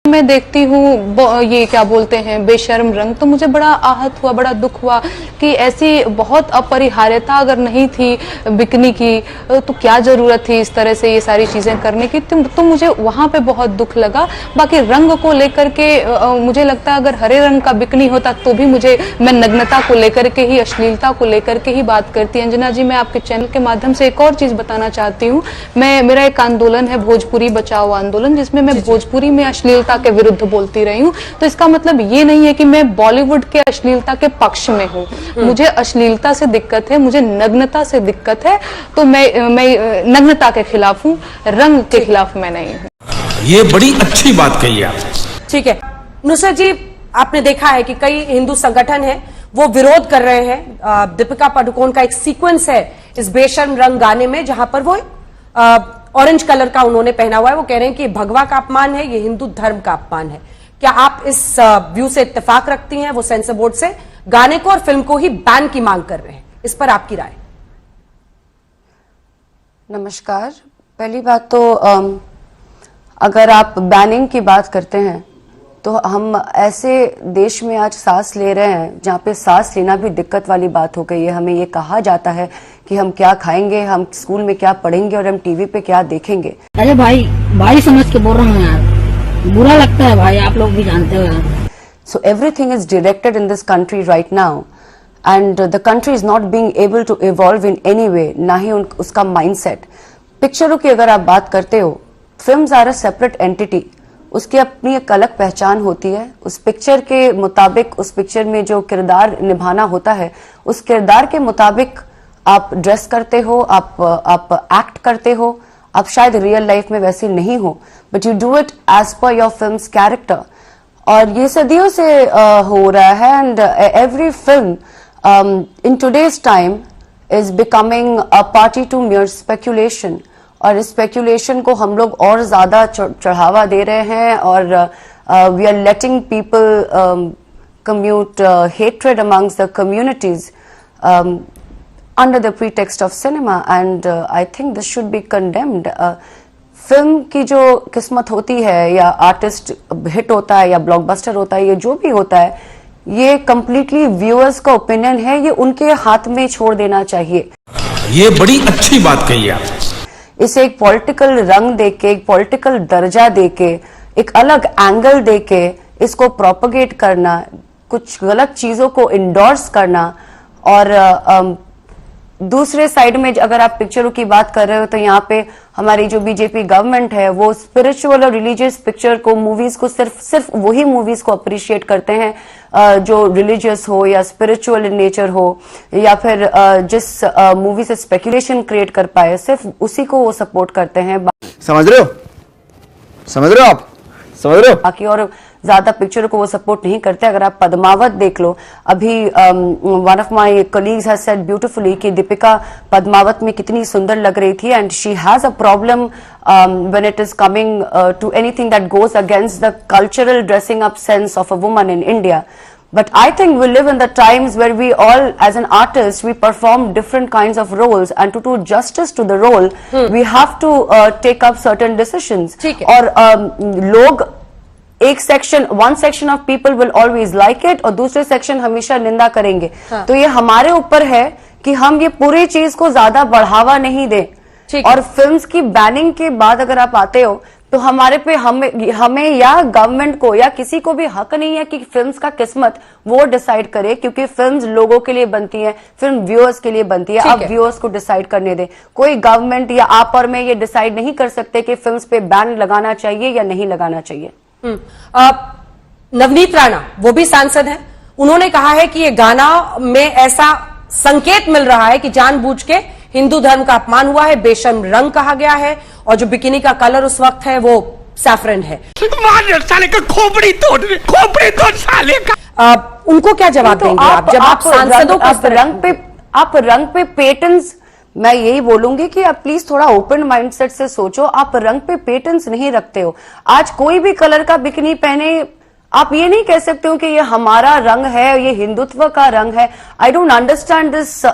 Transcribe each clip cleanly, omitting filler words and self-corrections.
मैं देखती हूँ ये क्या बोलते हैं बेशर्म रंग, तो मुझे बड़ा आहत हुआ, बड़ा दुख हुआ कि ऐसी बहुत अपरिहार्यता अगर नहीं थी बिकनी की तो क्या जरूरत थी इस तरह से ये सारी चीजें करने की। तो मुझे वहां पे बहुत दुख लगा। बाकी रंग को लेकर के मुझे लगता है अगर हरे रंग का बिकनी होता तो भी मैं नग्नता को लेकर के ही, अश्लीलता को लेकर के ही बात करती। अंजना जी, मैं आपके चैनल के माध्यम से एक और चीज बताना चाहती हूँ। मेरा एक आंदोलन है भोजपुरी बचाओ आंदोलन, जिसमें मैं भोजपुरी में अश्लीलता के विरुद्ध बोलती रही हूँ। तो इसका मतलब ये नहीं है कि मैं बॉलीवुड के अश्लीलता के पक्ष में हूँ। मुझे अश्लीलता से दिक्कत है, मुझे नग्नता से दिक्कत है, तो मैं नग्नता के खिलाफ हूँ, रंग के खिलाफ मैं नहीं हूँ। ये बड़ी अच्छी बात कही आप। ठीक है नुसरत जी, आपने देखा है कि कई हिंदू संगठन हैं वो विरोध कर रहे हैं। दीपिका पादुकोण का एक सीक्वेंस है इस बेशर्म रंग गाने में जहां पर वो ऑरेंज कलर का उन्होंने पहना हुआ है। वो कह रहे हैं कि भगवा का अपमान है, ये हिंदू धर्म का अपमान है। क्या आप इस व्यू से इत्तेफाक रखती हैं? वो सेंसर बोर्ड से गाने को और फिल्म को ही बैन की मांग कर रहे हैं, इस पर आपकी राय? नमस्कार। पहली बात तो अगर आप बैनिंग की बात करते हैं तो हम ऐसे देश में आज सांस ले रहे हैं जहाँ पे सांस लेना भी दिक्कत वाली बात हो गई है। हमें ये कहा जाता है कि हम क्या खाएंगे, हम स्कूल में क्या पढ़ेंगे और हम टीवी पे क्या देखेंगे। अरे भाई समझ के बोल रहा हूँ यार, बुरा लगता है भाई, आप लोग भी जानते हो यार। So everything is directed in this country right now and the country is not being able to evolve in any way, ना ही उसका mindset। पिक्चरों की अगर आप बात करते हो, films are a separate entity, उसकी अपनी एक अलग पहचान होती है। उस पिक्चर के मुताबिक, उस पिक्चर में जो किरदार निभाना होता है, उस किरदार के मुताबिक आप ड्रेस करते हो, आप एक्ट करते हो। आप शायद रियल लाइफ में वैसे नहीं हो, but you do it as per your films character. और ये सदियों से हो रहा है and every film in today's time is becoming a party to mere speculation. और इस स्पेकुलेशन को हम लोग और ज्यादा चढ़ावा दे रहे हैं और we are letting people commute hatred amongst the communities under the pretext of cinema and I think this should be condemned. Film की जो किस्मत होती है या आर्टिस्ट हिट होता है या ब्लॉकबस्टर होता है, ये जो भी होता है, ये कंप्लीटली व्यूअर्स का ओपिनियन है, ये उनके हाथ में छोड़ देना चाहिए। ये बड़ी अच्छी बात कही आप। इसे एक पॉलिटिकल रंग देके, एक पॉलिटिकल दर्जा देके, एक अलग एंगल देके इसको प्रोपगेट करना, कुछ गलत चीजों को इंडोर्स करना। और दूसरे साइड में अगर आप पिक्चरों की बात कर रहे हो तो यहाँ पे हमारी जो बीजेपी गवर्नमेंट है वो स्पिरिचुअल और रिलीजियस पिक्चर को, मूवीज को सिर्फ वही मूवीज को अप्रिशिएट करते हैं जो रिलीजियस हो या स्पिरिचुअल इन नेचर हो, या फिर जिस मूवी से स्पेकुलेशन क्रिएट कर पाए सिर्फ उसी को वो सपोर्ट करते हैं। समझ रहे हो आप? समझ रहे हो? बाकी और ज्यादा पिक्चर को वो सपोर्ट नहीं करते। अगर आप पद्मावत देख लो, अभी one of my colleagues has said beautifully कि दीपिका पद्मावत में कितनी सुंदर लग रही थी and she has a problem when it is coming to anything that goes against the cultural dressing up sense of a woman in India. But I think we live in the times where we all, as an artist, we perform different kinds of roles, and to do justice to the role, we have to take up certain decisions. और लोग एक section, one section of people will always like it और दूसरे section हमेशा निंदा करेंगे। तो ये हमारे ऊपर है कि हम ये पूरी चीज को ज्यादा बढ़ावा नहीं दें। और फिल्म्स की बैनिंग के बाद अगर आप आते हो तो हमारे पे हमें या गवर्नमेंट को या किसी को भी हक नहीं है कि फिल्म्स का किस्मत वो डिसाइड करे, क्योंकि फिल्म्स लोगों के लिए बनती है, फिल्म व्यूअर्स के लिए बनती है। अब व्यूअर्स को डिसाइड करने दें। कोई गवर्नमेंट या आप और मैं ये डिसाइड नहीं कर सकते कि फिल्म्स पे बैन लगाना चाहिए या नहीं लगाना चाहिए। नवनीत राणा वो भी सांसद हैं, उन्होंने कहा है कि ये गाना में ऐसा संकेत मिल रहा है कि जानबूझ के हिंदू धर्म का अपमान हुआ है, बेशर्म रंग कहा गया है और जो बिकिनी का कलर उस वक्त है वो सैफरन है। साले का खोपड़ी तोड़ साले का। उनको क्या जवाब देंगे आप जब आप सांसदों को आप रंग पे पेटेंट्स, मैं यही बोलूंगी कि आप प्लीज थोड़ा ओपन माइंडसेट से सोचो। आप रंग पे पेटेंट्स नहीं रखते हो। आज कोई भी कलर का बिकनी पहने आप ये नहीं कह सकते हो कि ये हमारा रंग है, ये हिंदुत्व का रंग है। I don't understand this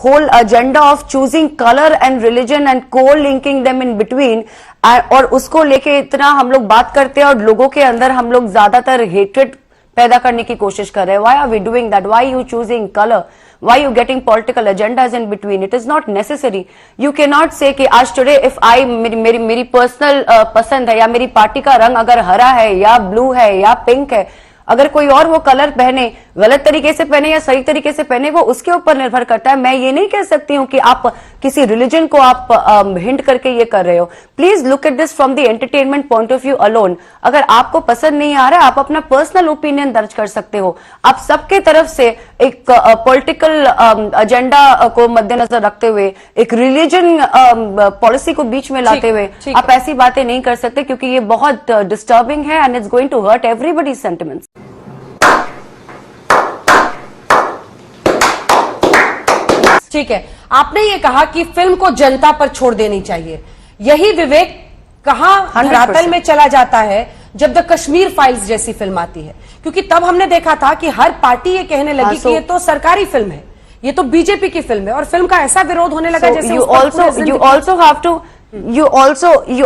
whole agenda of choosing colour and religion and को लिंकिंग देम इन बिटवीन, और उसको लेके इतना हम लोग बात करते हैं और लोगों के अंदर हम लोग ज्यादातर हेट्रेड पैदा करने की कोशिश कर रहे हैं। Why are we doing that? Why you choosing colour? Why you getting political agendas in between? It is not necessary. You cannot say कि आज today if I मेरी पर्सनल पसंद है या मेरी पार्टी का रंग अगर हरा है या ब्लू है या पिंक है, अगर कोई और वो कलर पहने, गलत तरीके से पहने या सही तरीके से पहने, वो उसके ऊपर निर्भर करता है। मैं ये नहीं कह सकती हूँ कि आप किसी रिलीजन को आप हिंट करके ये कर रहे हो। Please look at this from the entertainment point of view alone. अगर आपको पसंद नहीं आ रहा है, आप अपना पर्सनल ओपिनियन दर्ज कर सकते हो। आप सबके तरफ से एक पॉलिटिकल एजेंडा को मद्देनजर रखते हुए, एक रिलीजन पॉलिसी को बीच में लाते हुए आप ऐसी बातें नहीं कर सकते, क्योंकि ये बहुत डिस्टर्बिंग है and it's going to hurt everybody's sentiments. ठीक है, आपने ये कहा कि फिल्म को जनता पर छोड़ देनी चाहिए। यही विवेक कहां धरातल में चला जाता है जब द कश्मीर फाइल्स जैसी फिल्म आती है, क्योंकि तब हमने देखा था कि हर पार्टी ये कहने लगी कि ये तो सरकारी फिल्म है, ये तो बीजेपी की फिल्म है, और फिल्म का ऐसा विरोध होने लगा जैसे you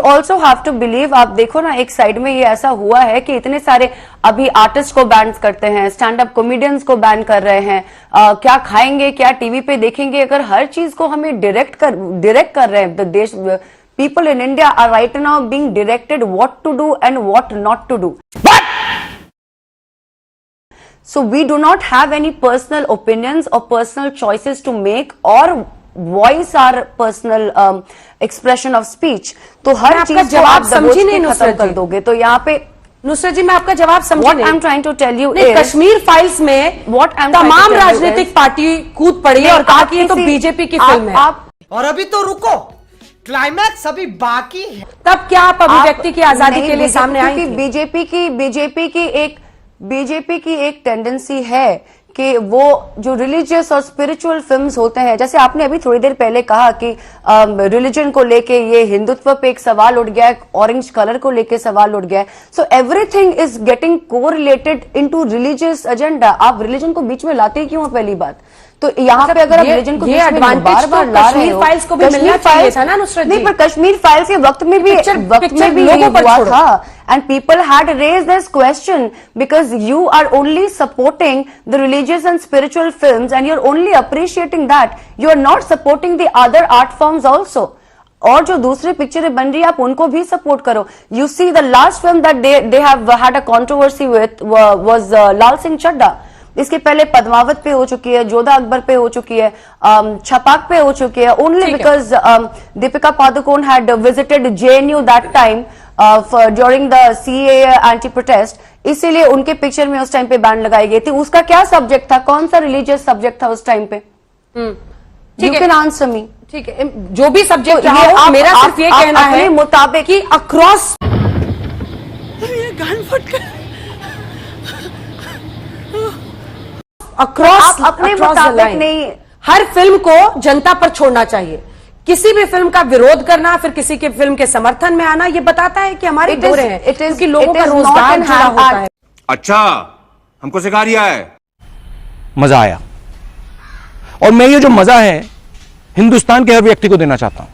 also have to believe। आप देखो ना, एक साइड में ये ऐसा हुआ है कि इतने सारे अभी आर्टिस्ट को बैन करते हैं, स्टैंड अप कॉमेडियंस को बैन कर रहे हैं, क्या खाएंगे, क्या टीवी पे देखेंगे, अगर हर चीज को हमें डायरेक्ट कर रहे हैं। देश people in India are right now being directed what to do and what not to do. So we do not have any personal opinions or personal choices to make or voice our personal expression of speech. तो हर चीज जवाब समझी नहीं नुसरत कर दोगे तो यहाँ पे नुसरत जी, मैं आपका जवाब समझी नहीं। What I'm trying to tell you is Kashmir files में तमाम राजनीतिक पार्टी कूद पड़ी और कहा कि ये तो बीजेपी की फिल्म है। और अभी तो रुको, क्लाइमैक्स अभी बाकी है। तब क्या आप अभिव्यक्ति की आजादी के लिए सामने आई थी? बीजेपी की एक टेंडेंसी है कि वो जो रिलीजियस और स्पिरिचुअल फिल्म्स होते हैं, जैसे आपने अभी थोड़ी देर पहले कहा कि रिलीजन को लेके ये हिंदुत्व पे एक सवाल उठ गया है, ऑरेंज कलर को लेके सवाल उठ गया है। So everything is getting correlated into religious agenda. आप रिलीजन को बीच में लाते ही क्यों? पहली बात तो यहाँ पे अगर आप रिलीजन को बार बार ला रहे हो, फाइल्स को भी मिलना चाहिए था ना नुसरत जी? नहीं, पर कश्मीर फाइल्स के वक्त में भी यही हुआ था, and people had raised this question because you are only supporting the religious and spiritual films and you're only appreciating that, you are not supporting the other art forms also। और जो दूसरी पिक्चरें बन रही है आप उनको भी सपोर्ट करो। You see the last film that they have had a controversy with was लाल सिंह चड्ढा। इसके पहले पद्मावत पे हो चुकी है, जोधा अकबर पे हो चुकी है, छपाक पे हो चुकी है, only because Deepika Padukone had visited JNU that time during the CAA anti protest, इसीलिए उनके पिक्चर में उस टाइम पे बैन लगाई गई थी। उसका क्या सब्जेक्ट था? कौन सा रिलीजियस सब्जेक्ट था उस टाइम पे? You can answer me. ठीक है, जो भी सब्जेक्ट रहा हो, मेरा सिर्फ ये कहना है मुताबिक कि अक्रॉस अपने मुताबिक नहीं, हर फिल्म को जनता पर छोड़ना चाहिए। किसी भी फिल्म का विरोध करना, फिर किसी के फिल्म के समर्थन में आना, ये बताता है कि हमारे दौरे हैं, क्योंकि लोगों का रोजगार जुड़ा होता है। अच्छा, हमको सिखा रिया है। मजा आया, और मैं ये जो मजा है हिंदुस्तान के हर व्यक्ति को देना चाहता हूं।